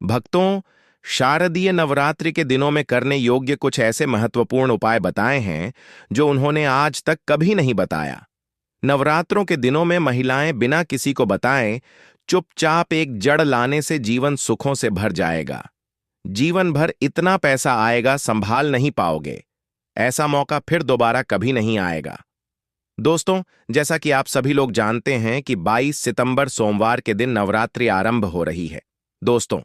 भक्तों, शारदीय नवरात्रि के दिनों में करने योग्य कुछ ऐसे महत्वपूर्ण उपाय बताए हैं जो उन्होंने आज तक कभी नहीं बताया। नवरात्रों के दिनों में महिलाएं बिना किसी को बताए चुपचाप एक जड़ लाने से जीवन सुखों से भर जाएगा। जीवन भर इतना पैसा आएगा, संभाल नहीं पाओगे। ऐसा मौका फिर दोबारा कभी नहीं आएगा। दोस्तों, जैसा कि आप सभी लोग जानते हैं कि 22 सितंबर सोमवार के दिन नवरात्रि आरंभ हो रही है। दोस्तों,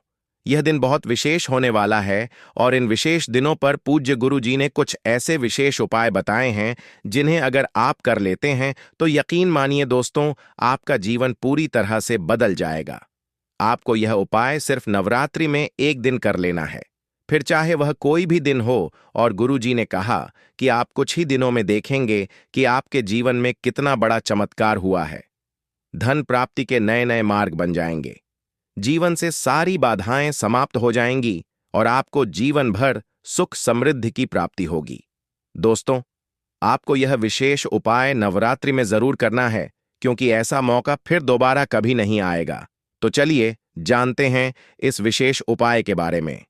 यह दिन बहुत विशेष होने वाला है और इन विशेष दिनों पर पूज्य गुरु जी ने कुछ ऐसे विशेष उपाय बताए हैं जिन्हें अगर आप कर लेते हैं तो यकीन मानिए दोस्तों, आपका जीवन पूरी तरह से बदल जाएगा। आपको यह उपाय सिर्फ नवरात्रि में एक दिन कर लेना है, फिर चाहे वह कोई भी दिन हो, और गुरु जी ने कहा कि आप कुछ ही दिनों में देखेंगे कि आपके जीवन में कितना बड़ा चमत्कार हुआ है। धन प्राप्ति के नए नए मार्ग बन जाएंगे, जीवन से सारी बाधाएं समाप्त हो जाएंगी और आपको जीवन भर सुख समृद्धि की प्राप्ति होगी। दोस्तों, आपको यह विशेष उपाय नवरात्रि में जरूर करना है, क्योंकि ऐसा मौका फिर दोबारा कभी नहीं आएगा। तो चलिए जानते हैं इस विशेष उपाय के बारे में।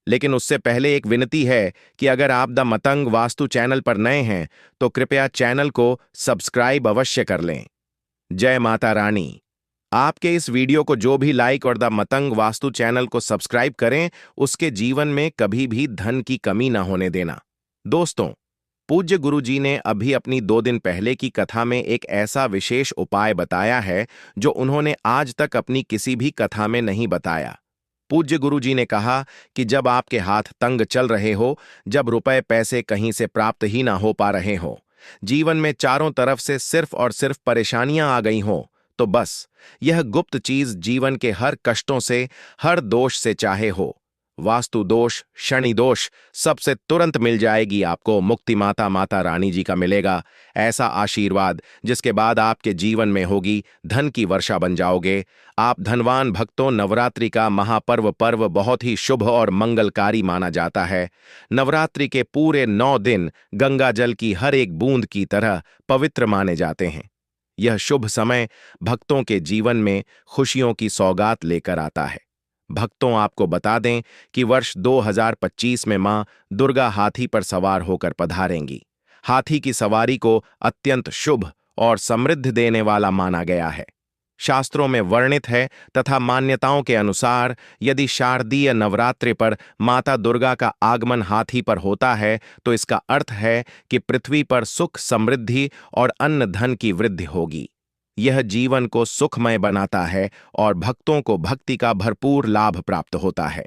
लेकिन उससे पहले एक विनती है कि अगर आप द मतंग वास्तु चैनल पर नए हैं तो कृपया चैनल को सब्सक्राइब अवश्य कर लें। जय माता रानी। आपके इस वीडियो को जो भी लाइक और द मतंग वास्तु चैनल को सब्सक्राइब करें, उसके जीवन में कभी भी धन की कमी ना होने देना। दोस्तों, पूज्य गुरु जी ने अभी अपनी 2 दिन पहले की कथा में एक ऐसा विशेष उपाय बताया है जो उन्होंने आज तक अपनी किसी भी कथा में नहीं बताया। पूज्य गुरु जी ने कहा कि जब आपके हाथ तंग चल रहे हो, जब रुपए पैसे कहीं से प्राप्त ही ना हो पा रहे हो, जीवन में चारों तरफ से सिर्फ और सिर्फ परेशानियां आ गई हों, तो बस यह गुप्त चीज जीवन के हर कष्टों से, हर दोष से, चाहे हो वास्तु दोष, शनि दोष, सबसे तुरंत मिल जाएगी आपको। मुक्ति माता माता रानी जी का मिलेगा ऐसा आशीर्वाद जिसके बाद आपके जीवन में होगी धन की वर्षा बन जाओगे। आप धनवान भक्तों, नवरात्रि का महापर्व बहुत ही शुभ और मंगलकारी माना जाता है। नवरात्रि के पूरे 9 दिन गंगा जल की हर एक बूंद की तरह पवित्र माने जाते हैं। यह शुभ समय भक्तों के जीवन में खुशियों की सौगात लेकर आता है। भक्तों, आपको बता दें कि वर्ष 2025 में मां दुर्गा हाथी पर सवार होकर पधारेंगी। हाथी की सवारी को अत्यंत शुभ और समृद्धि देने वाला माना गया है। शास्त्रों में वर्णित है तथा मान्यताओं के अनुसार यदि शारदीय नवरात्रि पर माता दुर्गा का आगमन हाथी पर होता है तो इसका अर्थ है कि पृथ्वी पर सुख समृद्धि और अन्न धन की वृद्धि होगी। यह जीवन को सुखमय बनाता है और भक्तों को भक्ति का भरपूर लाभ प्राप्त होता है।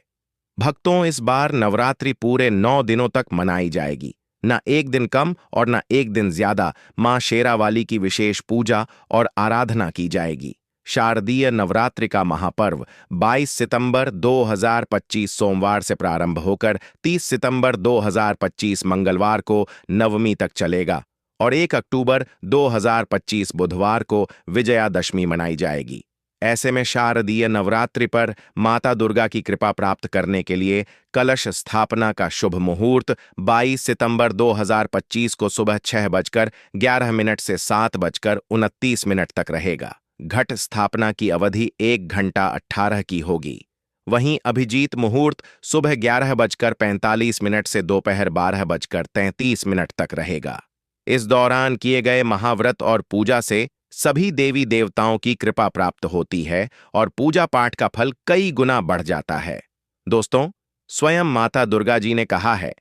भक्तों, इस बार नवरात्रि पूरे 9 दिनों तक मनाई जाएगी। न एक दिन कम और न एक दिन ज्यादा मां शेरावाली की विशेष पूजा और आराधना की जाएगी। शारदीय नवरात्रि का महापर्व 22 सितंबर 2025 सोमवार से प्रारंभ होकर 30 सितंबर 2025 मंगलवार को नवमी तक चलेगा और 1 अक्टूबर 2025 बुधवार को विजयादशमी मनाई जाएगी। ऐसे में शारदीय नवरात्रि पर माता दुर्गा की कृपा प्राप्त करने के लिए कलश स्थापना का शुभ मुहूर्त 22 सितंबर 2025 को सुबह 6:11 से 7:29 तक रहेगा। घट स्थापना की अवधि 1 घंटा 18 की होगी। वहीं अभिजीत मुहूर्त सुबह 11:45 से दोपहर 12:33 तक रहेगा। इस दौरान किए गए महाव्रत और पूजा से सभी देवी देवताओं की कृपा प्राप्त होती है और पूजा पाठ का फल कई गुना बढ़ जाता है। दोस्तों, स्वयं माता दुर्गा जी ने कहा है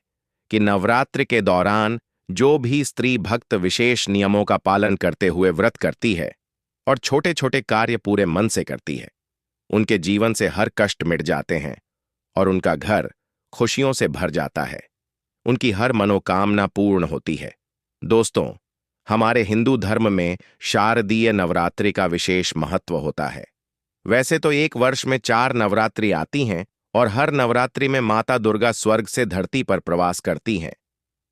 कि नवरात्रि के दौरान जो भी स्त्री भक्त विशेष नियमों का पालन करते हुए व्रत करती है और छोटे छोटे कार्य पूरे मन से करती है, उनके जीवन से हर कष्ट मिट जाते हैं और उनका घर खुशियों से भर जाता है। उनकी हर मनोकामना पूर्ण होती है। दोस्तों, हमारे हिंदू धर्म में शारदीय नवरात्रि का विशेष महत्व होता है। वैसे तो एक वर्ष में 4 नवरात्रि आती हैं और हर नवरात्रि में माता दुर्गा स्वर्ग से धरती पर प्रवास करती हैं,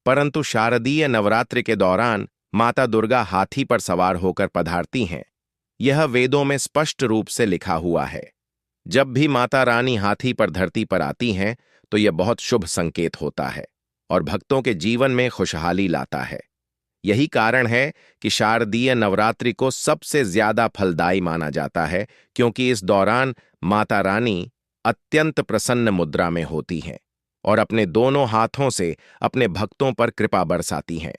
परंतु शारदीय नवरात्रि के दौरान माता दुर्गा हाथी पर सवार होकर पधारती हैं। यह वेदों में स्पष्ट रूप से लिखा हुआ है। जब भी माता रानी हाथी पर धरती पर आती हैं तो यह बहुत शुभ संकेत होता है और भक्तों के जीवन में खुशहाली लाता है। यही कारण है कि शारदीय नवरात्रि को सबसे ज्यादा फलदायी माना जाता है, क्योंकि इस दौरान माता रानी अत्यंत प्रसन्न मुद्रा में होती हैं और अपने दोनों हाथों से अपने भक्तों पर कृपा बरसाती हैं।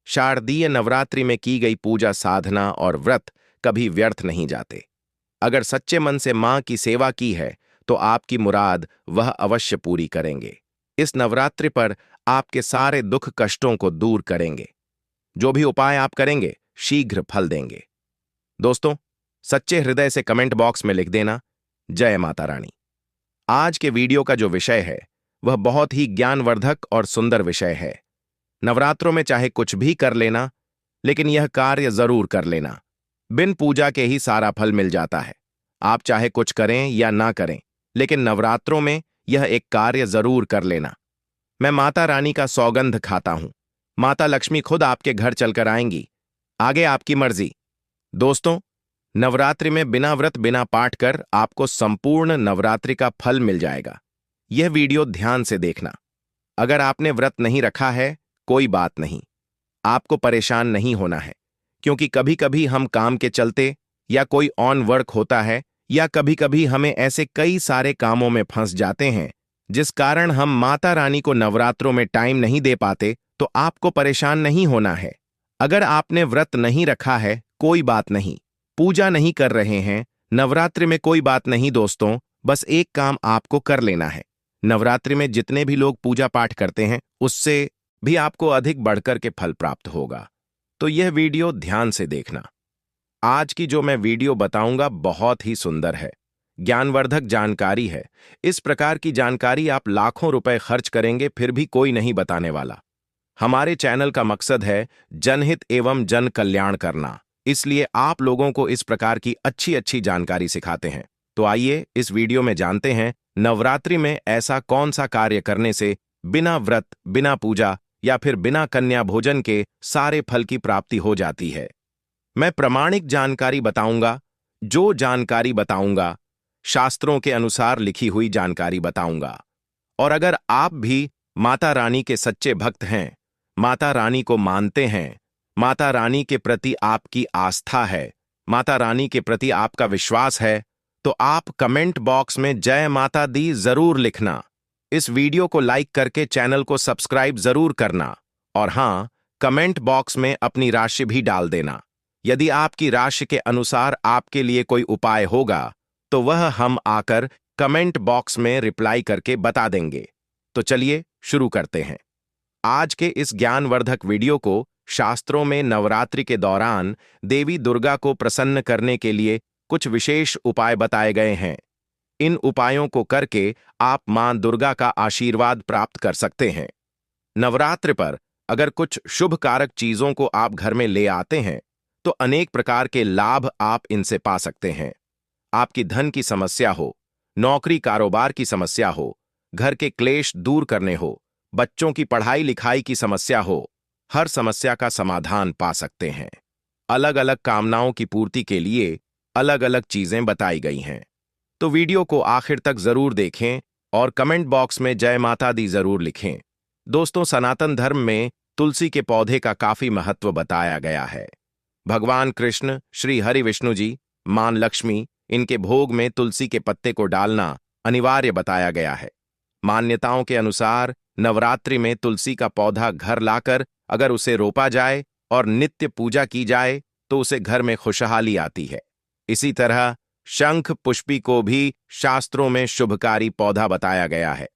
शारदीय नवरात्रि में की गई पूजा साधना और व्रत कभी व्यर्थ नहीं जाते। अगर सच्चे मन से मां की सेवा की है तो आपकी मुराद वह अवश्य पूरी करेंगे। इस नवरात्रि पर आपके सारे दुख कष्टों को दूर करेंगे। जो भी उपाय आप करेंगे शीघ्र फल देंगे। दोस्तों, सच्चे हृदय से कमेंट बॉक्स में लिख देना, जय माता रानी। आज के वीडियो का जो विषय है वह बहुत ही ज्ञानवर्धक और सुंदर विषय है। नवरात्रों में चाहे कुछ भी कर लेना, लेकिन यह कार्य जरूर कर लेना। बिन पूजा के ही सारा फल मिल जाता है। आप चाहे कुछ करें या ना करें, लेकिन नवरात्रों में यह एक कार्य जरूर कर लेना। मैं माता रानी का सौगंध खाता हूं, माता लक्ष्मी खुद आपके घर चलकर आएंगी। आगे आपकी मर्जी। दोस्तों, नवरात्रि में बिना व्रत बिना पाठ कर आपको संपूर्ण नवरात्रि का फल मिल जाएगा। यह वीडियो ध्यान से देखना। अगर आपने व्रत नहीं रखा है, कोई बात नहीं, आपको परेशान नहीं होना है, क्योंकि कभी कभी हम काम के चलते या कोई ऑन वर्क होता है या कभी कभी हमें ऐसे कई सारे कामों में फंस जाते हैं जिस कारण हम माता रानी को नवरात्रों में टाइम नहीं दे पाते। तो आपको परेशान नहीं होना है। अगर आपने व्रत नहीं रखा है, कोई बात नहीं, पूजा नहीं कर रहे हैं नवरात्रि में, कोई बात नहीं दोस्तों, बस एक काम आपको कर लेना है। नवरात्रि में जितने भी लोग पूजा पाठ करते हैं उससे भी आपको अधिक बढ़कर के फल प्राप्त होगा। तो यह वीडियो ध्यान से देखना। आज की जो मैं वीडियो बताऊंगा बहुत ही सुंदर है, ज्ञानवर्धक जानकारी है। इस प्रकार की जानकारी आप लाखों रुपए खर्च करेंगे फिर भी कोई नहीं बताने वाला। हमारे चैनल का मकसद है जनहित एवं जन कल्याण करना, इसलिए आप लोगों को इस प्रकार की अच्छी अच्छी जानकारी सिखाते हैं। तो आइए इस वीडियो में जानते हैं नवरात्रि में ऐसा कौन सा कार्य करने से बिना व्रत, बिना पूजा या फिर बिना कन्या भोजन के सारे फल की प्राप्ति हो जाती है। मैं प्रामाणिक जानकारी बताऊंगा। जो जानकारी बताऊंगा शास्त्रों के अनुसार लिखी हुई जानकारी बताऊंगा। और अगर आप भी माता रानी के सच्चे भक्त हैं, माता रानी को मानते हैं, माता रानी के प्रति आपकी आस्था है, माता रानी के प्रति आपका विश्वास है, तो आप कमेंट बॉक्स में जय माता दी जरूर लिखना। इस वीडियो को लाइक करके चैनल को सब्सक्राइब जरूर करना। और हां, कमेंट बॉक्स में अपनी राशि भी डाल देना। यदि आपकी राशि के अनुसार आपके लिए कोई उपाय होगा तो वह हम आकर कमेंट बॉक्स में रिप्लाई करके बता देंगे। तो चलिए शुरू करते हैं। आज के इस ज्ञानवर्धक वीडियो को शास्त्रों में नवरात्रि के दौरान देवी दुर्गा को प्रसन्न करने के लिए कुछ विशेष उपाय बताए गए हैं। इन उपायों को करके आप मां दुर्गा का आशीर्वाद प्राप्त कर सकते हैं। नवरात्रि पर अगर कुछ शुभ कारक चीजों को आप घर में ले आते हैं तो अनेक प्रकार के लाभ आप इनसे पा सकते हैं। आपकी धन की समस्या हो, नौकरी कारोबार की समस्या हो, घर के क्लेश दूर करने हो, बच्चों की पढ़ाई लिखाई की समस्या हो, हर समस्या का समाधान पा सकते हैं। अलग अलग कामनाओं की पूर्ति के लिए अलग अलग चीजें बताई गई हैं। तो वीडियो को आखिर तक जरूर देखें और कमेंट बॉक्स में जय माता दी जरूर लिखें। दोस्तों, सनातन धर्म में तुलसी के पौधे का काफी महत्व बताया गया है। भगवान कृष्ण, श्री हरि विष्णु जी, मां लक्ष्मी, इनके भोग में तुलसी के पत्ते को डालना अनिवार्य बताया गया है। मान्यताओं के अनुसार नवरात्रि में तुलसी का पौधा घर लाकर अगर उसे रोपा जाए और नित्य पूजा की जाए तो उसे घर में खुशहाली आती है। इसी तरह शंख पुष्पी को भी शास्त्रों में शुभकारी पौधा बताया गया है।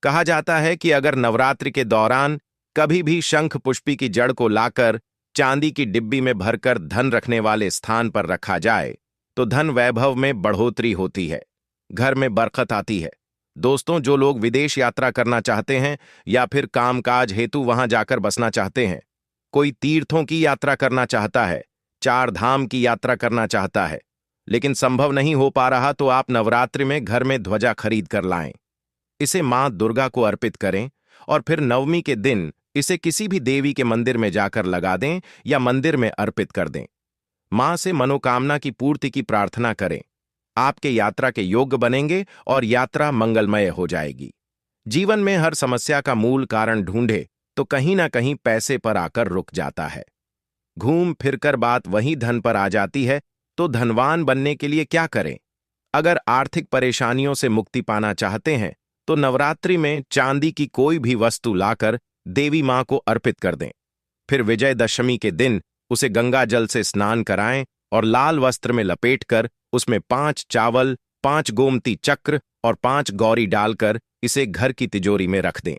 कहा जाता है कि अगर नवरात्रि के दौरान कभी भी शंख पुष्पी की जड़ को लाकर चांदी की डिब्बी में भरकर धन रखने वाले स्थान पर रखा जाए तो धन वैभव में बढ़ोतरी होती है, घर में बरकत आती है। दोस्तों, जो लोग विदेश यात्रा करना चाहते हैं या फिर कामकाज हेतु वहां जाकर बसना चाहते हैं, कोई तीर्थों की यात्रा करना चाहता है, 4 धाम की यात्रा करना चाहता है, लेकिन संभव नहीं हो पा रहा, तो आप नवरात्रि में घर में ध्वजा खरीद कर लाएं। इसे मां दुर्गा को अर्पित करें और फिर नवमी के दिन इसे किसी भी देवी के मंदिर में जाकर लगा दें या मंदिर में अर्पित कर दें। मां से मनोकामना की पूर्ति की प्रार्थना करें। आपके यात्रा के योग्य बनेंगे और यात्रा मंगलमय हो जाएगी। जीवन में हर समस्या का मूल कारण ढूंढे तो कहीं ना कहीं पैसे पर आकर रुक जाता है। घूम फिरकर बात वही धन पर आ जाती है। तो धनवान बनने के लिए क्या करें? अगर आर्थिक परेशानियों से मुक्ति पाना चाहते हैं तो नवरात्रि में चांदी की कोई भी वस्तु लाकर देवी मां को अर्पित कर दें। फिर विजयदशमी के दिन उसे गंगा जल से स्नान कराएं और लाल वस्त्र में लपेटकर उसमें 5 चावल, 5 गोमती चक्र और 5 गौरी डालकर इसे घर की तिजोरी में रख दें।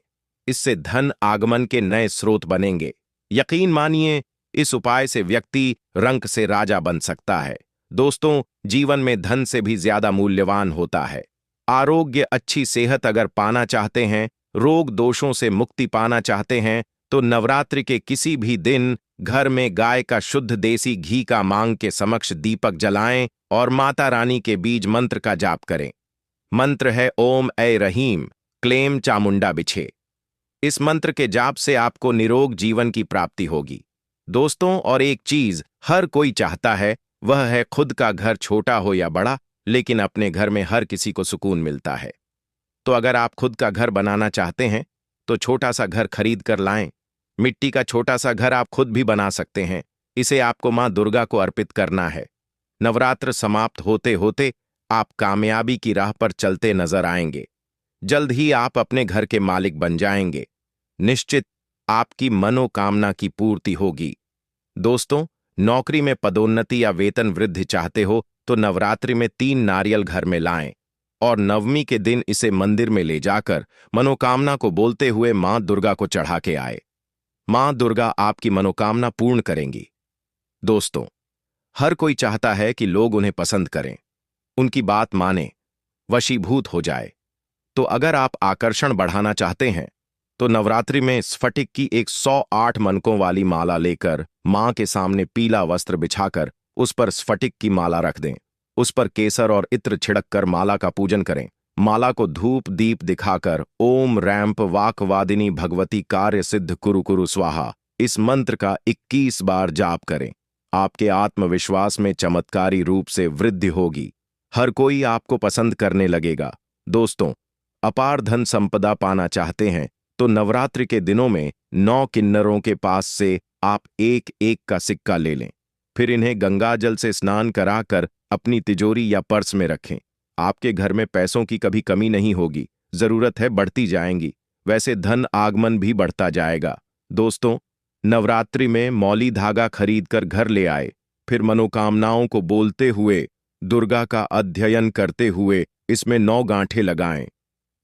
इससे धन आगमन के नए स्रोत बनेंगे। यकीन मानिए, इस उपाय से व्यक्ति रंक से राजा बन सकता है। दोस्तों, जीवन में धन से भी ज्यादा मूल्यवान होता है आरोग्य। अच्छी सेहत अगर पाना चाहते हैं, रोग दोषों से मुक्ति पाना चाहते हैं, तो नवरात्रि के किसी भी दिन घर में गाय का शुद्ध देसी घी का मांग के समक्ष दीपक जलाएं और माता रानी के बीज मंत्र का जाप करें। मंत्र है ओम ऐ रहीम क्लेम चामुंडा बिछे। इस मंत्र के जाप से आपको निरोग जीवन की प्राप्ति होगी। दोस्तों, और एक चीज हर कोई चाहता है, वह है खुद का घर, छोटा हो या बड़ा, लेकिन अपने घर में हर किसी को सुकून मिलता है। तो अगर आप खुद का घर बनाना चाहते हैं तो छोटा सा घर खरीद कर लाएं। मिट्टी का छोटा सा घर आप खुद भी बना सकते हैं। इसे आपको मां दुर्गा को अर्पित करना है। नवरात्र समाप्त होते होते आप कामयाबी की राह पर चलते नजर आएंगे। जल्द ही आप अपने घर के मालिक बन जाएंगे। निश्चित आपकी मनोकामना की पूर्ति होगी। दोस्तों, नौकरी में पदोन्नति या वेतन वृद्धि चाहते हो तो नवरात्रि में 3 नारियल घर में लाएं और नवमी के दिन इसे मंदिर में ले जाकर मनोकामना को बोलते हुए मां दुर्गा को चढ़ा के आए। मां दुर्गा आपकी मनोकामना पूर्ण करेंगी। दोस्तों, हर कोई चाहता है कि लोग उन्हें पसंद करें, उनकी बात माने, वशीभूत हो जाए। तो अगर आप आकर्षण बढ़ाना चाहते हैं तो नवरात्रि में स्फटिक की 108 मनकों वाली माला लेकर मां के सामने पीला वस्त्र बिछाकर उस पर स्फटिक की माला रख दें। उस पर केसर और इत्र छिड़क कर माला का पूजन करें। माला को धूप दीप दिखाकर ओम रैंप वाक वादिनी भगवती कार्य सिद्ध कुरु कुरु स्वाहा इस मंत्र का 21 बार जाप करें। आपके आत्मविश्वास में चमत्कारी रूप से वृद्धि होगी। हर कोई आपको पसंद करने लगेगा। दोस्तों, अपार धन संपदा पाना चाहते हैं तो नवरात्रि के दिनों में 9 किन्नरों के पास से आप एक एक का सिक्का ले लें। फिर इन्हें गंगाजल से स्नान कराकर अपनी तिजोरी या पर्स में रखें। आपके घर में पैसों की कभी कमी नहीं होगी। जरूरत है बढ़ती जाएंगी। वैसे धन आगमन भी बढ़ता जाएगा। दोस्तों, नवरात्रि में मौली धागा खरीदकर घर ले आए। फिर मनोकामनाओं को बोलते हुए दुर्गा का अध्ययन करते हुए इसमें 9 गांठें लगाएं।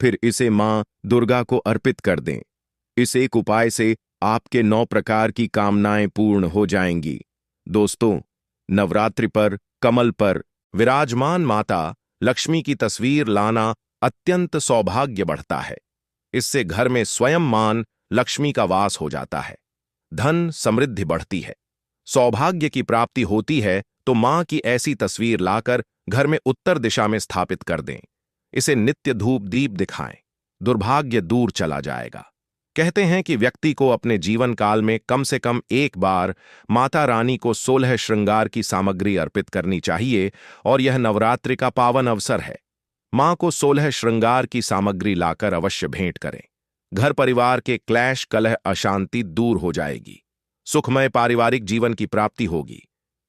फिर इसे मां दुर्गा को अर्पित कर दें। इस एक उपाय से आपके 9 प्रकार की कामनाएं पूर्ण हो जाएंगी। दोस्तों, नवरात्रि पर कमल पर विराजमान माता लक्ष्मी की तस्वीर लाना अत्यंत सौभाग्य बढ़ता है। इससे घर में स्वयं मान लक्ष्मी का वास हो जाता है। धन समृद्धि बढ़ती है, सौभाग्य की प्राप्ति होती है। तो मां की ऐसी तस्वीर लाकर घर में उत्तर दिशा में स्थापित कर दें। इसे नित्य धूप दीप दिखाएं, दुर्भाग्य दूर चला जाएगा। कहते हैं कि व्यक्ति को अपने जीवन काल में कम से कम एक बार माता रानी को 16 श्रृंगार की सामग्री अर्पित करनी चाहिए और यह नवरात्रि का पावन अवसर है। मां को 16 श्रृंगार की सामग्री लाकर अवश्य भेंट करें। घर परिवार के क्लेश कलह अशांति दूर हो जाएगी। सुखमय पारिवारिक जीवन की प्राप्ति होगी।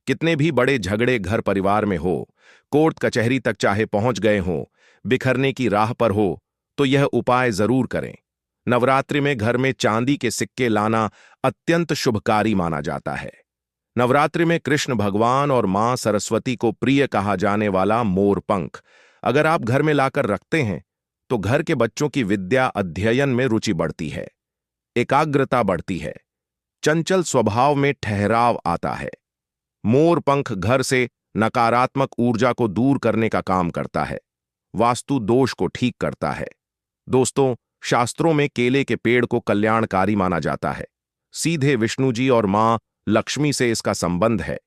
कितने भी बड़े झगड़े घर परिवार में हो, कोर्ट कचहरी तक चाहे पहुंच गए हों, बिखरने की राह पर हो, तो यह उपाय जरूर करें। नवरात्रि में घर में चांदी के सिक्के लाना अत्यंत शुभकारी माना जाता है। नवरात्रि में कृष्ण भगवान और मां सरस्वती को प्रिय कहा जाने वाला मोर पंख अगर आप घर में लाकर रखते हैं तो घर के बच्चों की विद्या अध्ययन में रुचि बढ़ती है, एकाग्रता बढ़ती है, चंचल स्वभाव में ठहराव आता है। मोर पंख घर से नकारात्मक ऊर्जा को दूर करने का काम करता है, वास्तु दोष को ठीक करता है। दोस्तों, शास्त्रों में केले के पेड़ को कल्याणकारी माना जाता है। सीधे विष्णु जी और मां लक्ष्मी से इसका संबंध है।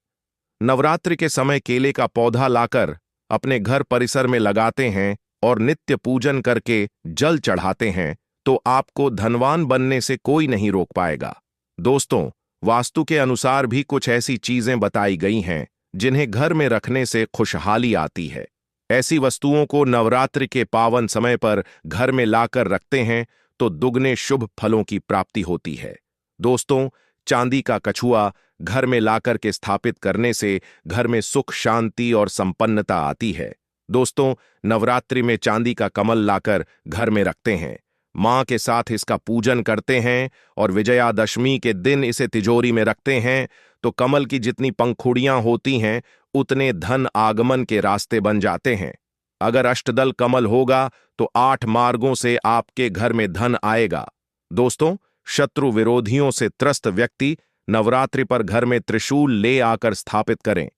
नवरात्रि के समय केले का पौधा लाकर अपने घर परिसर में लगाते हैं और नित्य पूजन करके जल चढ़ाते हैं तो आपको धनवान बनने से कोई नहीं रोक पाएगा। दोस्तों, वास्तु के अनुसार भी कुछ ऐसी चीजें बताई गई हैं जिन्हें घर में रखने से खुशहाली आती है। ऐसी वस्तुओं को नवरात्रि के पावन समय पर घर में लाकर रखते हैं तो दुगने शुभ फलों की प्राप्ति होती है। दोस्तों, चांदी का कछुआ घर में लाकर के स्थापित करने से घर में सुख शांति और संपन्नता आती है। दोस्तों, नवरात्रि में चांदी का कमल लाकर घर में रखते हैं, मां के साथ इसका पूजन करते हैं और विजयादशमी के दिन इसे तिजोरी में रखते हैं, तो कमल की जितनी पंखुड़ियां होती हैं उतने धन आगमन के रास्ते बन जाते हैं। अगर अष्टदल कमल होगा तो 8 मार्गों से आपके घर में धन आएगा। दोस्तों, शत्रु विरोधियों से त्रस्त व्यक्ति नवरात्रि पर घर में त्रिशूल ले आकर स्थापित करें,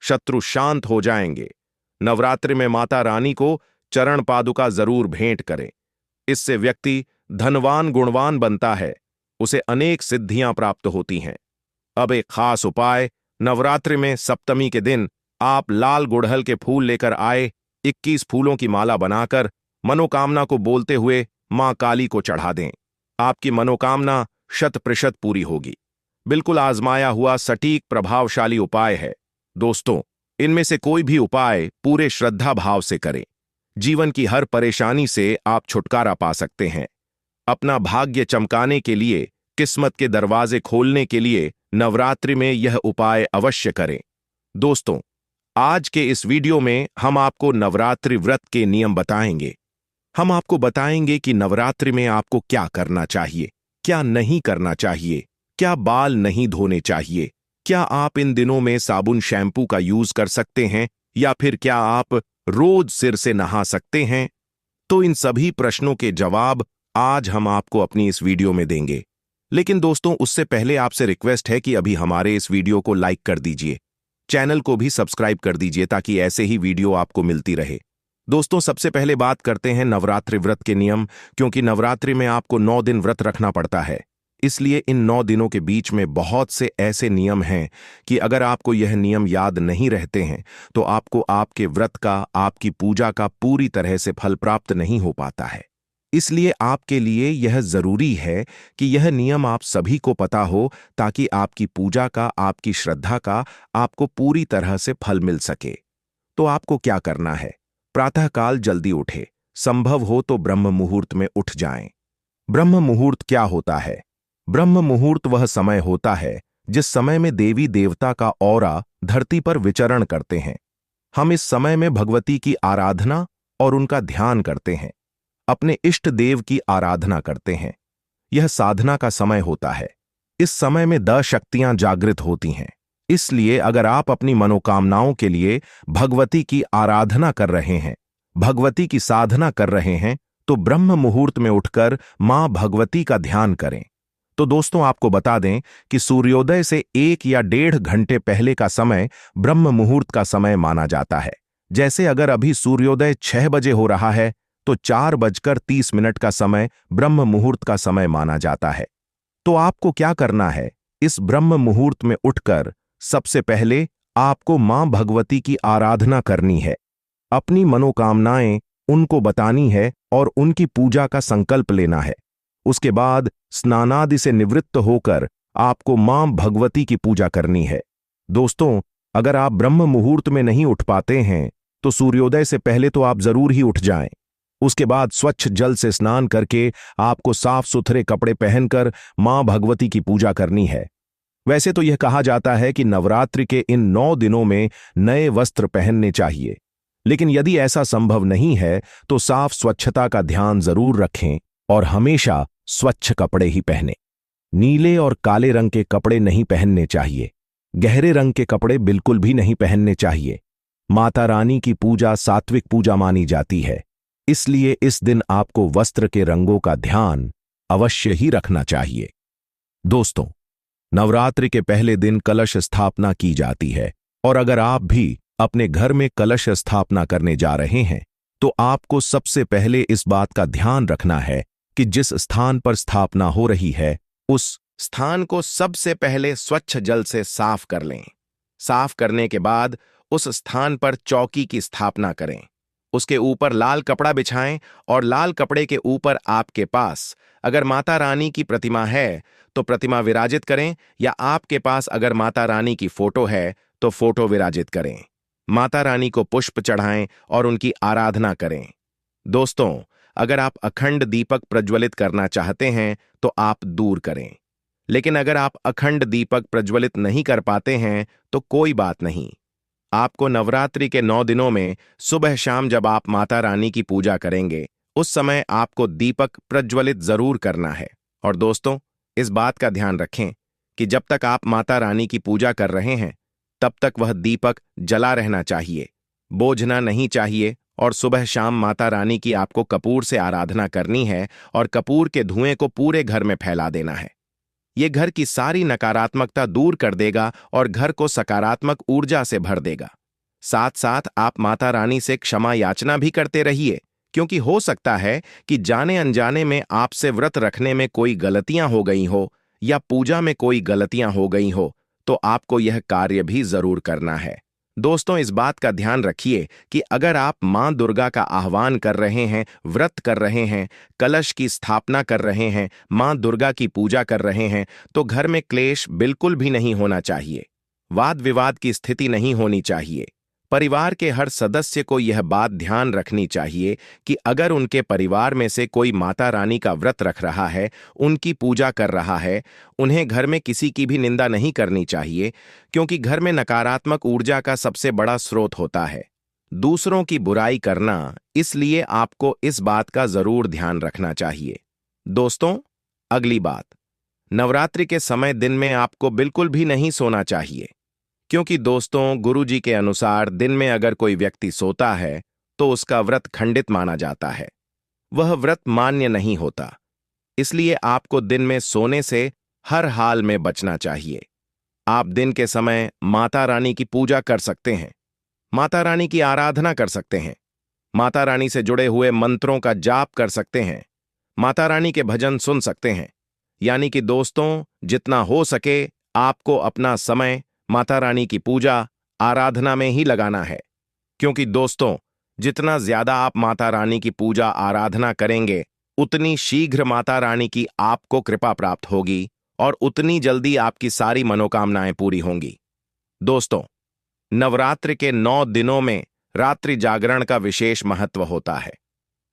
शत्रु शांत हो जाएंगे। नवरात्रि में माता रानी को चरण पादुका जरूर भेंट करें, इससे व्यक्ति धनवान गुणवान बनता है, उसे अनेक सिद्धियां प्राप्त होती हैं। अब एक खास उपाय, नवरात्रि में सप्तमी के दिन आप लाल गुड़हल के फूल लेकर आए, 21 फूलों की माला बनाकर मनोकामना को बोलते हुए मां काली को चढ़ा दें। आपकी मनोकामना 100% पूरी होगी। बिल्कुल आजमाया हुआ सटीक प्रभावशाली उपाय है। दोस्तों, इनमें से कोई भी उपाय पूरे श्रद्धा भाव से करें, जीवन की हर परेशानी से आप छुटकारा पा सकते हैं। अपना भाग्य चमकाने के लिए, किस्मत के दरवाजे खोलने के लिए नवरात्रि में यह उपाय अवश्य करें। दोस्तों, आज के इस वीडियो में हम आपको नवरात्रि व्रत के नियम बताएंगे। हम आपको बताएंगे कि नवरात्रि में आपको क्या करना चाहिए, क्या नहीं करना चाहिए, क्या बाल नहीं धोने चाहिए, क्या आप इन दिनों में साबुन शैम्पू का यूज कर सकते हैं, या फिर क्या आप रोज सिर से नहा सकते हैं। तो इन सभी प्रश्नों के जवाब आज हम आपको अपनी इस वीडियो में देंगे। लेकिन दोस्तों, उससे पहले आपसे रिक्वेस्ट है कि अभी हमारे इस वीडियो को लाइक कर दीजिए, चैनल को भी सब्सक्राइब कर दीजिए ताकि ऐसे ही वीडियो आपको मिलती रहे। दोस्तों, सबसे पहले बात करते हैं नवरात्रि व्रत के नियम, क्योंकि नवरात्रि में आपको 9 दिन व्रत रखना पड़ता है। इसलिए इन 9 दिनों के बीच में बहुत से ऐसे नियम हैं कि अगर आपको यह नियम याद नहीं रहते हैं तो आपको आपके व्रत का, आपकी पूजा का पूरी तरह से फल प्राप्त नहीं हो पाता है। इसलिए आपके लिए यह जरूरी है कि यह नियम आप सभी को पता हो, ताकि आपकी पूजा का, आपकी श्रद्धा का आपको पूरी तरह से फल मिल सके। तो आपको क्या करना है? प्रातःकाल जल्दी उठे, संभव हो तो ब्रह्म मुहूर्त में उठ जाएं। ब्रह्म मुहूर्त क्या होता है? ब्रह्म मुहूर्त वह समय होता है जिस समय में देवी देवता का औरा धरती पर विचरण करते हैं। हम इस समय में भगवती की आराधना और उनका ध्यान करते हैं, अपने इष्ट देव की आराधना करते हैं। यह साधना का समय होता है। इस समय में 10 शक्तियां जागृत होती हैं। इसलिए अगर आप अपनी मनोकामनाओं के लिए भगवती की आराधना कर रहे हैं, भगवती की साधना कर रहे हैं, तो ब्रह्म मुहूर्त में उठकर मां भगवती का ध्यान करें। तो दोस्तों, आपको बता दें कि सूर्योदय से 1 या 1.5 घंटे पहले का समय ब्रह्म मुहूर्त का समय माना जाता है। जैसे अगर अभी सूर्योदय 6 बजे हो रहा है तो 4:30 का समय ब्रह्म मुहूर्त का समय माना जाता है। तो आपको क्या करना है? इस ब्रह्म मुहूर्त में उठकर सबसे पहले आपको मां भगवती की आराधना करनी है, अपनी मनोकामनाएं उनको बतानी है और उनकी पूजा का संकल्प लेना है। उसके बाद स्नानादि से निवृत्त होकर आपको मां भगवती की पूजा करनी है। दोस्तों, अगर आप ब्रह्म मुहूर्त में नहीं उठ पाते हैं तो सूर्योदय से पहले तो आप जरूर ही उठ जाएं। उसके बाद स्वच्छ जल से स्नान करके आपको साफ सुथरे कपड़े पहनकर मां भगवती की पूजा करनी है। वैसे तो यह कहा जाता है कि नवरात्रि के इन 9 दिनों में नए वस्त्र पहनने चाहिए, लेकिन यदि ऐसा संभव नहीं है तो साफ स्वच्छता का ध्यान जरूर रखें और हमेशा स्वच्छ कपड़े ही पहनें। नीले और काले रंग के कपड़े नहीं पहनने चाहिए, गहरे रंग के कपड़े बिल्कुल भी नहीं पहनने चाहिए। माता रानी की पूजा सात्विक पूजा मानी जाती है, इसलिए इस दिन आपको वस्त्र के रंगों का ध्यान अवश्य ही रखना चाहिए। दोस्तों, नवरात्रि के पहले दिन कलश स्थापना की जाती है, और अगर आप भी अपने घर में कलश स्थापना करने जा रहे हैं तो आपको सबसे पहले इस बात का ध्यान रखना है कि जिस स्थान पर स्थापना हो रही है उस स्थान को सबसे पहले स्वच्छ जल से साफ कर लें। साफ करने के बाद उस स्थान पर चौकी की स्थापना करें, उसके ऊपर लाल कपड़ा बिछाएं और लाल कपड़े के ऊपर आपके पास अगर माता रानी की प्रतिमा है तो प्रतिमा विराजित करें, या आपके पास अगर माता रानी की फोटो है तो फोटो विराजित करें। माता रानी को पुष्प चढ़ाएं और उनकी आराधना करें। दोस्तों, अगर आप अखंड दीपक प्रज्वलित करना चाहते हैं तो आप दूर करें, लेकिन अगर आप अखंड दीपक प्रज्वलित नहीं कर पाते हैं तो कोई बात नहीं, आपको नवरात्रि के 9 दिनों में सुबह शाम जब आप माता रानी की पूजा करेंगे, उस समय आपको दीपक प्रज्वलित जरूर करना है। और दोस्तों, इस बात का ध्यान रखें कि जब तक आप माता रानी की पूजा कर रहे हैं, तब तक वह दीपक जला रहना चाहिए, बोझना नहीं चाहिए। और सुबह शाम माता रानी की आपको कपूर से आराधना करनी है और कपूर के धुएं को पूरे घर में फैला देना है। ये घर की सारी नकारात्मकता दूर कर देगा और घर को सकारात्मक ऊर्जा से भर देगा। साथ साथ आप माता रानी से क्षमा याचना भी करते रहिए, क्योंकि हो सकता है कि जाने अनजाने में आपसे व्रत रखने में कोई गलतियां हो गई हो या पूजा में कोई गलतियां हो गई हो, तो आपको यह कार्य भी जरूर करना है। दोस्तों, इस बात का ध्यान रखिए कि अगर आप मां दुर्गा का आह्वान कर रहे हैं, व्रत कर रहे हैं, कलश की स्थापना कर रहे हैं, मां दुर्गा की पूजा कर रहे हैं, तो घर में क्लेश बिल्कुल भी नहीं होना चाहिए। वाद विवाद की स्थिति नहीं होनी चाहिए। परिवार के हर सदस्य को यह बात ध्यान रखनी चाहिए कि अगर उनके परिवार में से कोई माता रानी का व्रत रख रहा है, उनकी पूजा कर रहा है, उन्हें घर में किसी की भी निंदा नहीं करनी चाहिए, क्योंकि घर में नकारात्मक ऊर्जा का सबसे बड़ा स्रोत होता है दूसरों की बुराई करना। इसलिए आपको इस बात का जरूर ध्यान रखना चाहिए। दोस्तों, अगली बात, नवरात्रि के समय दिन में आपको बिल्कुल भी नहीं सोना चाहिए, क्योंकि दोस्तों, गुरुजी के अनुसार दिन में अगर कोई व्यक्ति सोता है तो उसका व्रत खंडित माना जाता है, वह व्रत मान्य नहीं होता। इसलिए आपको दिन में सोने से हर हाल में बचना चाहिए। आप दिन के समय माता रानी की पूजा कर सकते हैं, माता रानी की आराधना कर सकते हैं, माता रानी से जुड़े हुए मंत्रों का जाप कर सकते हैं, माता रानी के भजन सुन सकते हैं। यानी कि दोस्तों, जितना हो सके आपको अपना समय माता रानी की पूजा आराधना में ही लगाना है, क्योंकि दोस्तों, जितना ज्यादा आप माता रानी की पूजा आराधना करेंगे, उतनी शीघ्र माता रानी की आपको कृपा प्राप्त होगी और उतनी जल्दी आपकी सारी मनोकामनाएं पूरी होंगी। दोस्तों, नवरात्रि के 9 दिनों में रात्रि जागरण का विशेष महत्व होता है।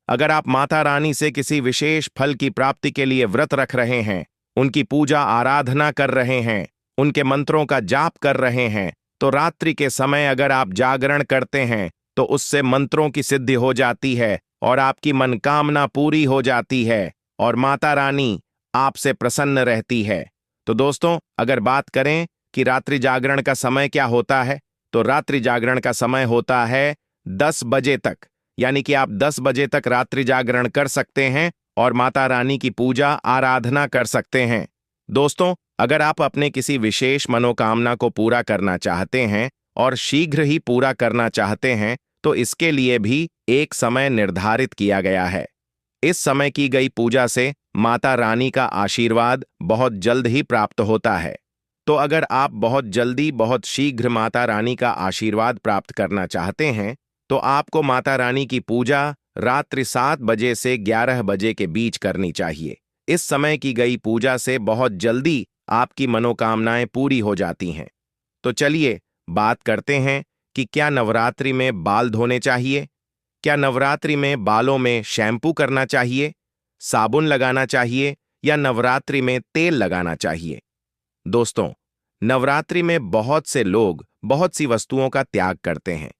अगर आप माता रानी से किसी विशेष फल की प्राप्ति के लिए व्रत रख रहे हैं, उनकी पूजा आराधना कर रहे हैं, उनके मंत्रों का जाप कर रहे हैं, तो रात्रि के समय अगर आप जागरण करते हैं तो उससे मंत्रों की सिद्धि हो जाती है और आपकी मनकामना पूरी हो जाती है और माता रानी आपसे प्रसन्न रहती है। तो दोस्तों, अगर बात करें कि रात्रि जागरण का समय क्या होता है, तो रात्रि जागरण का समय होता है 10 बजे तक। यानी कि आप 10 बजे तक रात्रि जागरण कर सकते हैं और माता रानी की पूजा आराधना कर सकते हैं। दोस्तों, अगर आप अपने किसी विशेष मनोकामना को पूरा करना चाहते हैं और शीघ्र ही पूरा करना चाहते हैं, तो इसके लिए भी एक समय निर्धारित किया गया है। इस समय की गई पूजा से माता रानी का आशीर्वाद बहुत जल्द ही प्राप्त होता है। तो अगर आप बहुत जल्दी, बहुत शीघ्र माता रानी का आशीर्वाद प्राप्त करना चाहते हैं, तो आपको माता रानी की पूजा रात्रि 7 बजे से 11 बजे के बीच करनी चाहिए। इस समय की गई पूजा से बहुत जल्दी आपकी मनोकामनाएं पूरी हो जाती हैं। तो चलिए बात करते हैं कि क्या नवरात्रि में बाल धोने चाहिए? क्या नवरात्रि में बालों में शैम्पू करना चाहिए, साबुन लगाना चाहिए या नवरात्रि में तेल लगाना चाहिए? दोस्तों, नवरात्रि में बहुत से लोग बहुत सी वस्तुओं का त्याग करते हैं।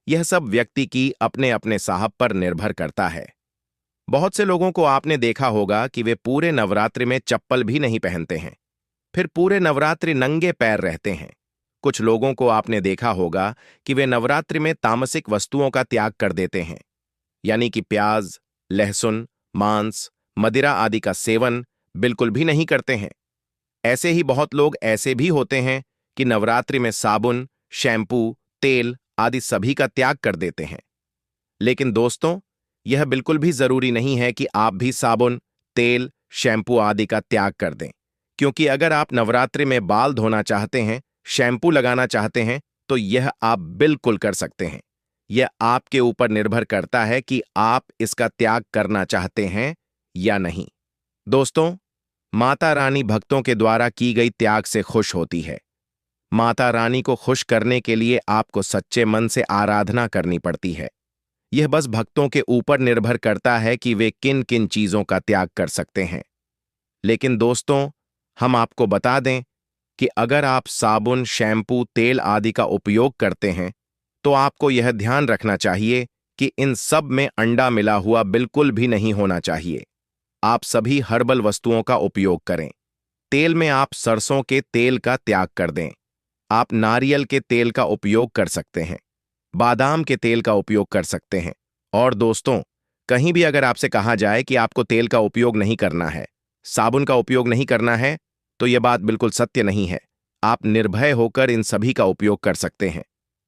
यह सब व्यक्ति की अपने अपने साहब पर निर्भर करता है। बहुत से लोगों को आपने देखा होगा कि वे पूरे नवरात्रि में चप्पल भी नहीं पहनते हैं, फिर पूरे नवरात्रि नंगे पैर रहते हैं। कुछ लोगों को आपने देखा होगा कि वे नवरात्रि में तामसिक वस्तुओं का त्याग कर देते हैं, यानी कि प्याज, लहसुन, मांस, मदिरा आदि का सेवन बिल्कुल भी नहीं करते हैं। ऐसे ही बहुत लोग ऐसे भी होते हैं कि नवरात्रि में साबुन, शैम्पू, तेल आदि सभी का त्याग कर देते हैं। लेकिन दोस्तों, यह बिल्कुल भी जरूरी नहीं है कि आप भी साबुन, तेल, शैम्पू आदि का त्याग कर दें, क्योंकि अगर आप नवरात्रि में बाल धोना चाहते हैं, शैम्पू लगाना चाहते हैं, तो यह आप बिल्कुल कर सकते हैं। यह आपके ऊपर निर्भर करता है कि आप इसका त्याग करना चाहते हैं या नहीं। दोस्तों, माता रानी भक्तों के द्वारा की गई त्याग से खुश होती है। माता रानी को खुश करने के लिए आपको सच्चे मन से आराधना करनी पड़ती है। यह बस भक्तों के ऊपर निर्भर करता है कि वे किन किन चीजों का त्याग कर सकते हैं। लेकिन दोस्तों, हम आपको बता दें कि अगर आप साबुन, शैम्पू, तेल आदि का उपयोग करते हैं, तो आपको यह ध्यान रखना चाहिए कि इन सब में अंडा मिला हुआ बिल्कुल भी नहीं होना चाहिए। आप सभी हर्बल वस्तुओं का उपयोग करें। तेल में आप सरसों के तेल का त्याग कर दें। आप नारियल के तेल का उपयोग कर सकते हैं, बादाम के तेल का उपयोग कर सकते हैं। और दोस्तों, कहीं भी अगर आपसे कहा जाए कि आपको तेल का उपयोग नहीं करना है, साबुन का उपयोग नहीं करना है, तो यह बात बिल्कुल सत्य नहीं है। आप निर्भय होकर इन सभी का उपयोग कर सकते हैं।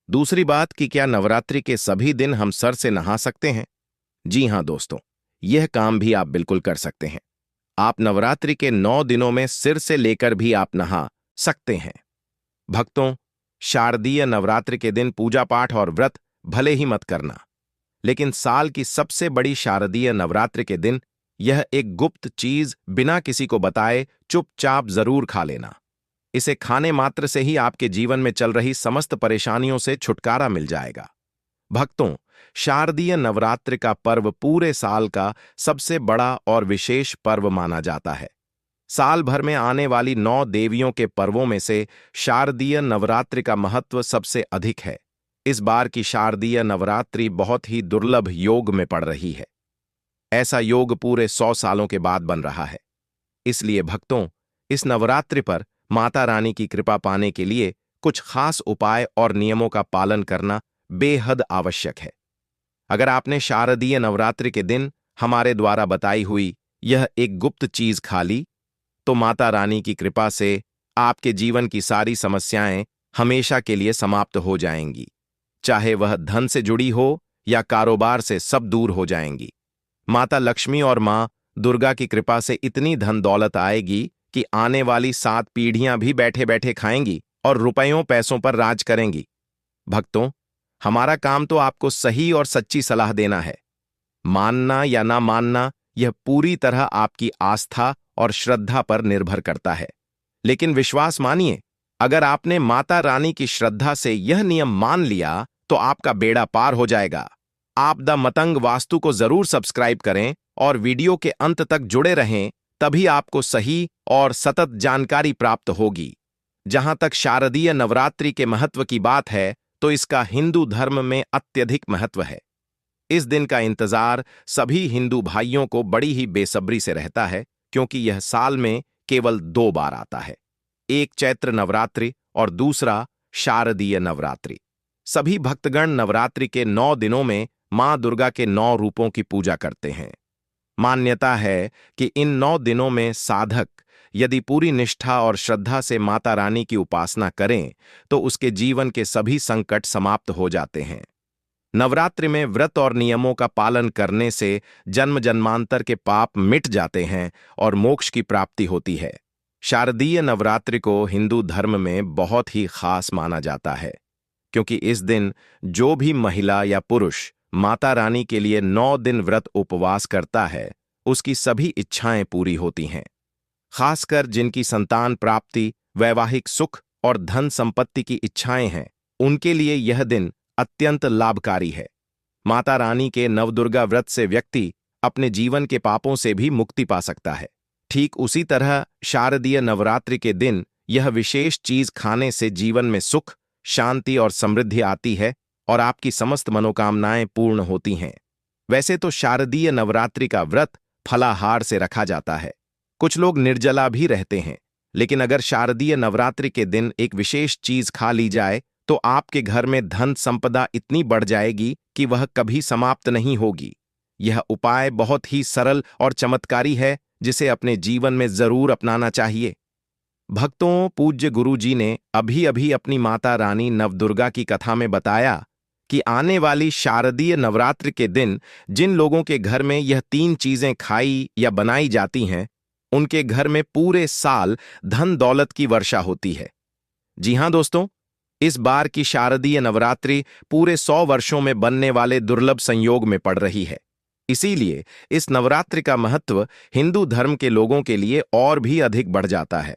दूसरी बात कि क्या नवरात्रि के सभी दिन हम सर से नहा सकते हैं? जी हां दोस्तों, यह काम भी आप बिल्कुल कर सकते हैं। आप नवरात्रि के 9 दिनों में सिर से लेकर भी आप नहा सकते हैं। भक्तों, शारदीय नवरात्रि के दिन पूजा पाठ और व्रत भले ही मत करना, लेकिन साल की सबसे बड़ी शारदीय नवरात्रि के दिन यह एक गुप्त चीज बिना किसी को बताए चुपचाप जरूर खा लेना। इसे खाने मात्र से ही आपके जीवन में चल रही समस्त परेशानियों से छुटकारा मिल जाएगा। भक्तों, शारदीय नवरात्रि का पर्व पूरे साल का सबसे बड़ा और विशेष पर्व माना जाता है। साल भर में आने वाली 9 देवियों के पर्वों में से शारदीय नवरात्रि का महत्व सबसे अधिक है। इस बार की शारदीय नवरात्रि बहुत ही दुर्लभ योग में पड़ रही है। ऐसा योग पूरे 100 सालों के बाद बन रहा है। इसलिए भक्तों, इस नवरात्रि पर माता रानी की कृपा पाने के लिए कुछ खास उपाय और नियमों का पालन करना बेहद आवश्यक है। अगर आपने शारदीय नवरात्रि के दिन हमारे द्वारा बताई हुई यह एक गुप्त चीज खा ली, तो माता रानी की कृपा से आपके जीवन की सारी समस्याएं हमेशा के लिए समाप्त हो जाएंगी। चाहे वह धन से जुड़ी हो या कारोबार से, सब दूर हो जाएंगी। माता लक्ष्मी और मां दुर्गा की कृपा से इतनी धन दौलत आएगी कि आने वाली 7 पीढ़ियां भी बैठे बैठे खाएंगी और रुपयों पैसों पर राज करेंगी। भक्तों, हमारा काम तो आपको सही और सच्ची सलाह देना है। मानना या ना मानना यह पूरी तरह आपकी आस्था और श्रद्धा पर निर्भर करता है। लेकिन विश्वास मानिए, अगर आपने माता रानी की श्रद्धा से यह नियम मान लिया तो आपका बेड़ा पार हो जाएगा। आप द मतंग वास्तु को जरूर सब्सक्राइब करें और वीडियो के अंत तक जुड़े रहें, तभी आपको सही और सतत जानकारी प्राप्त होगी। जहां तक शारदीय नवरात्रि के महत्व की बात है, तो इसका हिंदू धर्म में अत्यधिक महत्व है। इस दिन का इंतजार सभी हिंदू भाइयों को बड़ी ही बेसब्री से रहता है, क्योंकि यह साल में केवल 2 बार आता है, एक चैत्र नवरात्रि और दूसरा शारदीय नवरात्रि। सभी भक्तगण नवरात्रि के 9 दिनों में मां दुर्गा के 9 रूपों की पूजा करते हैं। मान्यता है कि इन 9 दिनों में साधक यदि पूरी निष्ठा और श्रद्धा से माता रानी की उपासना करें, तो उसके जीवन के सभी संकट समाप्त हो जाते हैं। नवरात्रि में व्रत और नियमों का पालन करने से जन्म जन्मांतर के पाप मिट जाते हैं और मोक्ष की प्राप्ति होती है। शारदीय नवरात्रि को हिंदू धर्म में बहुत ही खास माना जाता है, क्योंकि इस दिन जो भी महिला या पुरुष माता रानी के लिए 9 दिन व्रत उपवास करता है, उसकी सभी इच्छाएं पूरी होती हैं। खासकर जिनकी संतान प्राप्ति, वैवाहिक सुख और धन संपत्ति की इच्छाएं हैं, उनके लिए यह दिन अत्यंत लाभकारी है। माता रानी के नवदुर्गा व्रत से व्यक्ति अपने जीवन के पापों से भी मुक्ति पा सकता है। ठीक उसी तरह शारदीय नवरात्रि के दिन यह विशेष चीज खाने से जीवन में सुख, शांति और समृद्धि आती है और आपकी समस्त मनोकामनाएं पूर्ण होती हैं। वैसे तो शारदीय नवरात्रि का व्रत फलाहार से रखा जाता है, कुछ लोग निर्जला भी रहते हैं, लेकिन अगर शारदीय नवरात्रि के दिन एक विशेष चीज खा ली जाए, तो आपके घर में धन संपदा इतनी बढ़ जाएगी कि वह कभी समाप्त नहीं होगी। यह उपाय बहुत ही सरल और चमत्कारी है, जिसे अपने जीवन में जरूर अपनाना चाहिए। भक्तों, पूज्य गुरु जी ने अभी अभी अपनी माता रानी नवदुर्गा की कथा में बताया कि आने वाली शारदीय नवरात्रि के दिन जिन लोगों के घर में यह 3 चीजें खाई या बनाई जाती हैं, उनके घर में पूरे साल धन दौलत की वर्षा होती है। जी हां दोस्तों, इस बार की शारदीय नवरात्रि पूरे 100 वर्षों में बनने वाले दुर्लभ संयोग में पड़ रही है। इसीलिए इस नवरात्रि का महत्व हिंदू धर्म के लोगों के लिए और भी अधिक बढ़ जाता है।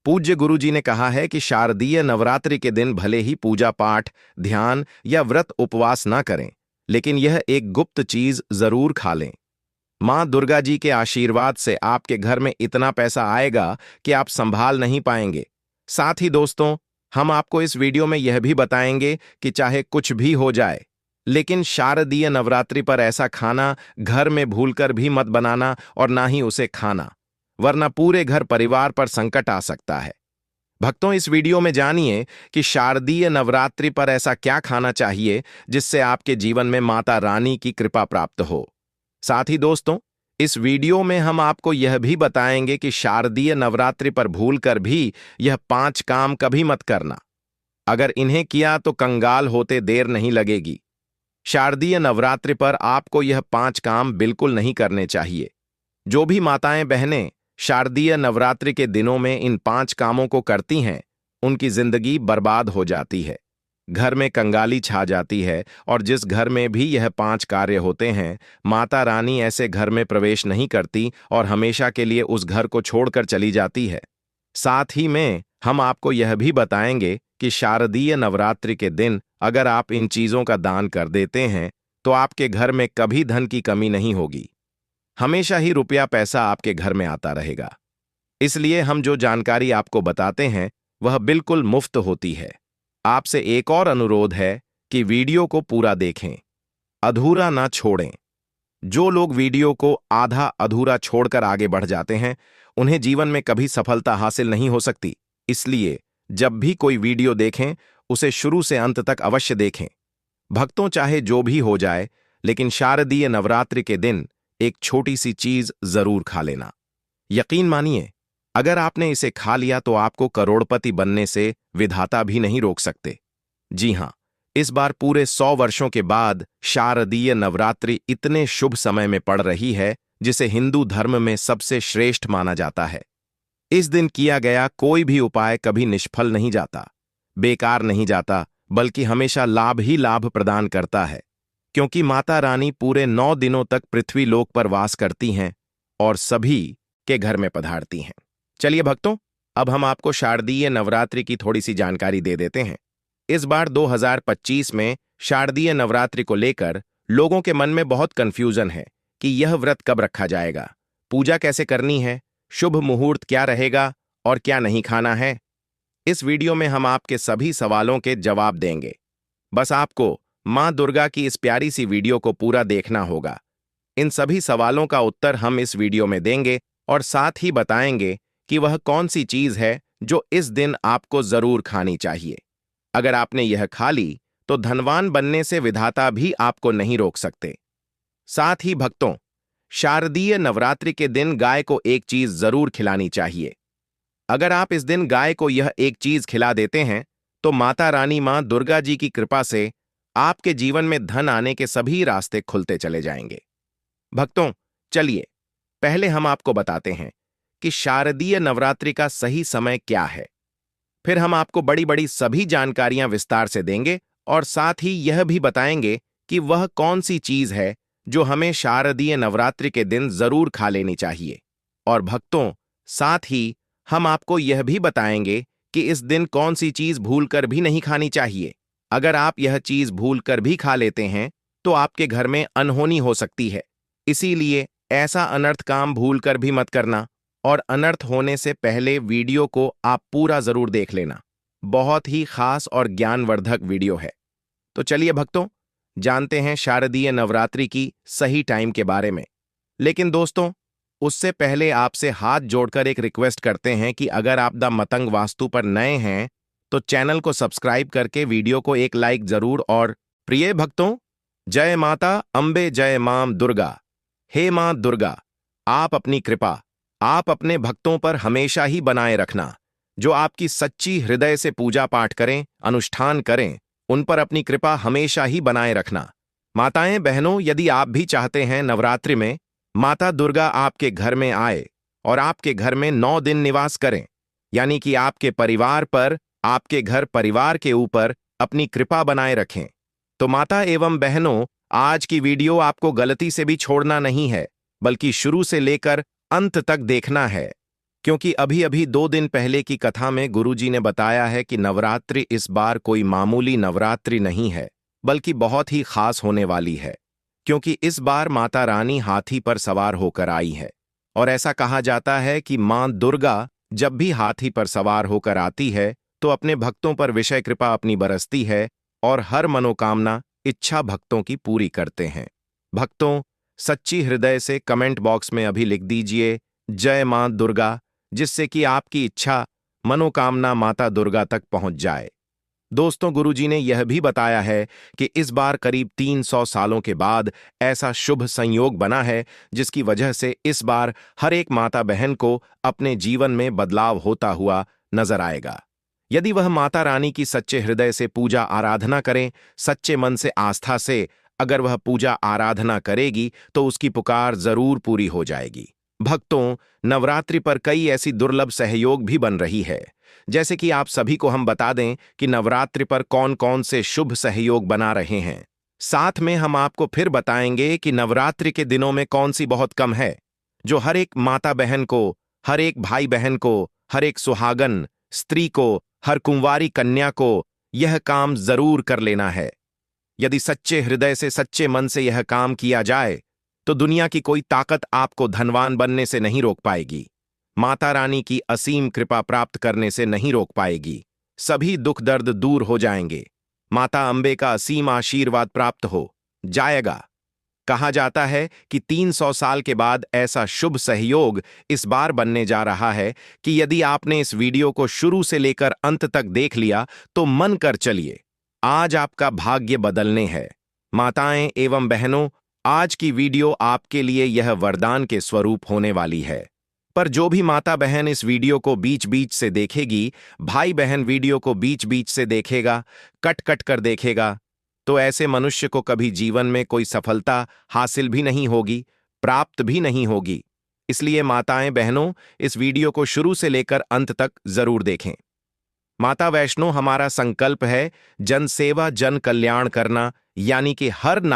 पूज्य गुरु जी ने कहा है कि शारदीय नवरात्रि के दिन भले ही पूजा पाठ, ध्यान या व्रत उपवास ना करें, लेकिन यह एक गुप्त चीज जरूर खा लें। मां दुर्गा जी के आशीर्वाद से आपके घर में इतना पैसा आएगा कि आप संभाल नहीं पाएंगे। साथ ही दोस्तों, हम आपको इस वीडियो में यह भी बताएंगे कि चाहे कुछ भी हो जाए, लेकिन शारदीय नवरात्रि पर ऐसा खाना घर में भूलकर भी मत बनाना और ना ही उसे खाना, वरना पूरे घर परिवार पर संकट आ सकता है। भक्तों, इस वीडियो में जानिए कि शारदीय नवरात्रि पर ऐसा क्या खाना चाहिए जिससे आपके जीवन में माता रानी की कृपा प्राप्त हो। साथ ही दोस्तों, इस वीडियो में हम आपको यह भी बताएंगे कि शारदीय नवरात्रि पर भूलकर भी यह 5 काम कभी मत करना। अगर इन्हें किया तो कंगाल होते देर नहीं लगेगी। शारदीय नवरात्रि पर आपको यह 5 काम बिल्कुल नहीं करने चाहिए। जो भी माताएं बहनें शारदीय नवरात्रि के दिनों में इन 5 कामों को करती हैं, उनकी जिंदगी बर्बाद हो जाती है, घर में कंगाली छा जाती है, और जिस घर में भी यह 5 कार्य होते हैं, माता रानी ऐसे घर में प्रवेश नहीं करती और हमेशा के लिए उस घर को छोड़कर चली जाती है। साथ ही में हम आपको यह भी बताएंगे कि शारदीय नवरात्रि के दिन अगर आप इन चीजों का दान कर देते हैं तो आपके घर में कभी धन की कमी नहीं होगी, हमेशा ही रुपया पैसा आपके घर में आता रहेगा। इसलिए हम जो जानकारी आपको बताते हैं वह बिल्कुल मुफ्त होती है। आपसे एक और अनुरोध है कि वीडियो को पूरा देखें, अधूरा ना छोड़ें। जो लोग वीडियो को आधा अधूरा छोड़कर आगे बढ़ जाते हैं, उन्हें जीवन में कभी सफलता हासिल नहीं हो सकती। इसलिए जब भी कोई वीडियो देखें, उसे शुरू से अंत तक अवश्य देखें। भक्तों, चाहे जो भी हो जाए, लेकिन शारदीय नवरात्रि के दिन एक छोटी सी चीज जरूर खा लेना। यकीन मानिए, अगर आपने इसे खा लिया तो आपको करोड़पति बनने से विधाता भी नहीं रोक सकते। जी हां, इस बार पूरे 100 वर्षों के बाद शारदीय नवरात्रि इतने शुभ समय में पड़ रही है जिसे हिंदू धर्म में सबसे श्रेष्ठ माना जाता है। इस दिन किया गया कोई भी उपाय कभी निष्फल नहीं जाता, बेकार नहीं जाता, बल्कि हमेशा लाभ ही लाभ प्रदान करता है, क्योंकि माता रानी पूरे 9 दिनों तक पृथ्वी लोक पर वास करती हैं और सभी के घर में पधारती हैं। चलिए भक्तों, अब हम आपको शारदीय नवरात्रि की थोड़ी सी जानकारी दे देते हैं। इस बार 2025 में शारदीय नवरात्रि को लेकर लोगों के मन में बहुत कंफ्यूजन है कि यह व्रत कब रखा जाएगा, पूजा कैसे करनी है, शुभ मुहूर्त क्या रहेगा और क्या नहीं खाना है। इस वीडियो में हम आपके सभी सवालों के जवाब देंगे। बस आपको मां दुर्गा की इस प्यारी सी वीडियो को पूरा देखना होगा। इन सभी सवालों का उत्तर हम इस वीडियो में देंगे और साथ ही बताएंगे कि वह कौन सी चीज है जो इस दिन आपको जरूर खानी चाहिए। अगर आपने यह खा ली तो धनवान बनने से विधाता भी आपको नहीं रोक सकते। साथ ही भक्तों, शारदीय नवरात्रि के दिन गाय को एक चीज जरूर खिलानी चाहिए। अगर आप इस दिन गाय को यह एक चीज खिला देते हैं तो माता रानी मां दुर्गा जी की कृपा से आपके जीवन में धन आने के सभी रास्ते खुलते चले जाएंगे। भक्तों, चलिए पहले हम आपको बताते हैं कि शारदीय नवरात्रि का सही समय क्या है। फिर हम आपको बड़ी बड़ी सभी जानकारियां विस्तार से देंगे और साथ ही यह भी बताएंगे कि वह कौन सी चीज है जो हमें शारदीय नवरात्रि के दिन जरूर खा लेनी चाहिए। और भक्तों, साथ ही हम आपको यह भी बताएंगे कि इस दिन कौन सी चीज भूलकर भी नहीं खानी चाहिए। अगर आप यह चीज भूलकर भी खा लेते हैं तो आपके घर में अनहोनी हो सकती है। इसीलिए ऐसा अनर्थ काम भूलकर भी मत करना और अनर्थ होने से पहले वीडियो को आप पूरा जरूर देख लेना। बहुत ही खास और ज्ञानवर्धक वीडियो है। तो चलिए भक्तों, जानते हैं शारदीय नवरात्रि की सही टाइम के बारे में। लेकिन दोस्तों, उससे पहले आपसे हाथ जोड़कर एक रिक्वेस्ट करते हैं कि अगर आप द मतंग वास्तु पर नए हैं तो चैनल को सब्सक्राइब करके वीडियो को एक लाइक जरूर। और प्रिय भक्तों, जय माता अंबे, जय मां दुर्गा। हे मां दुर्गा, आप अपनी कृपा आप अपने भक्तों पर हमेशा ही बनाए रखना। जो आपकी सच्ची हृदय से पूजा पाठ करें, अनुष्ठान करें, उन पर अपनी कृपा हमेशा ही बनाए रखना। माताएं बहनों, यदि आप भी चाहते हैं नवरात्रि में माता दुर्गा आपके घर में आए और आपके घर में 9 दिन निवास करें, यानी कि आपके परिवार पर, आपके घर परिवार के ऊपर अपनी कृपा बनाए रखें, तो माता एवं बहनों, आज की वीडियो आपको गलती से भी छोड़ना नहीं है, बल्कि शुरू से लेकर अंत तक देखना है। क्योंकि अभी अभी 2 दिन पहले की कथा में गुरुजी ने बताया है कि नवरात्रि इस बार कोई मामूली नवरात्रि नहीं है, बल्कि बहुत ही खास होने वाली है। क्योंकि इस बार माता रानी हाथी पर सवार होकर आई है और ऐसा कहा जाता है कि मां दुर्गा जब भी हाथी पर सवार होकर आती है तो अपने भक्तों पर विषय कृपा अपनी बरसती है और हर मनोकामना इच्छा भक्तों की पूरी करते हैं। भक्तों, सच्ची हृदय से कमेंट बॉक्स में अभी लिख दीजिए जय मां दुर्गा, जिससे कि आपकी इच्छा मनोकामना माता दुर्गा तक पहुंच जाए। दोस्तों, गुरुजी ने यह भी बताया है कि इस बार करीब 300 सालों के बाद ऐसा शुभ संयोग बना है जिसकी वजह से इस बार हर एक माता बहन को अपने जीवन में बदलाव होता हुआ नजर आएगा। यदि वह माता रानी की सच्चे हृदय से पूजा आराधना करें, सच्चे मन से आस्था से अगर वह पूजा आराधना करेगी तो उसकी पुकार जरूर पूरी हो जाएगी। भक्तों, नवरात्रि पर कई ऐसी दुर्लभ सहयोग भी बन रही है। जैसे कि आप सभी को हम बता दें कि नवरात्रि पर कौन कौन से शुभ सहयोग बना रहे हैं। साथ में हम आपको फिर बताएंगे कि नवरात्रि के दिनों में कौन सी बहुत कम है, जो हर एक माता बहन को, हर एक भाई बहन को, हर एक सुहागन स्त्री को, हर कुंवारी कन्या को यह काम जरूर कर लेना है। यदि सच्चे हृदय से सच्चे मन से यह काम किया जाए तो दुनिया की कोई ताकत आपको धनवान बनने से नहीं रोक पाएगी, माता रानी की असीम कृपा प्राप्त करने से नहीं रोक पाएगी। सभी दुख दर्द दूर हो जाएंगे, माता अंबे का असीम आशीर्वाद प्राप्त हो जाएगा। कहा जाता है कि 300 साल के बाद ऐसा शुभ सहयोग इस बार बनने जा रहा है कि यदि आपने इस वीडियो को शुरू से लेकर अंत तक देख लिया तो मन कर चलिए, आज आपका भाग्य बदलने है। माताएं एवं बहनों, आज की वीडियो आपके लिए यह वरदान के स्वरूप होने वाली है। पर जो भी माता बहन इस वीडियो को बीच बीच से देखेगी, भाई बहन वीडियो को बीच बीच से देखेगा, कट कट कर देखेगा, तो ऐसे मनुष्य को कभी जीवन में कोई सफलता हासिल भी नहीं होगी, प्राप्त भी नहीं होगी। इसलिए माताएं बहनों, इस वीडियो को शुरू से लेकर अंत तक जरूर देखें। माता वैष्णो, हमारा संकल्प है जन सेवा जन कल्याण करना, यानी कि हर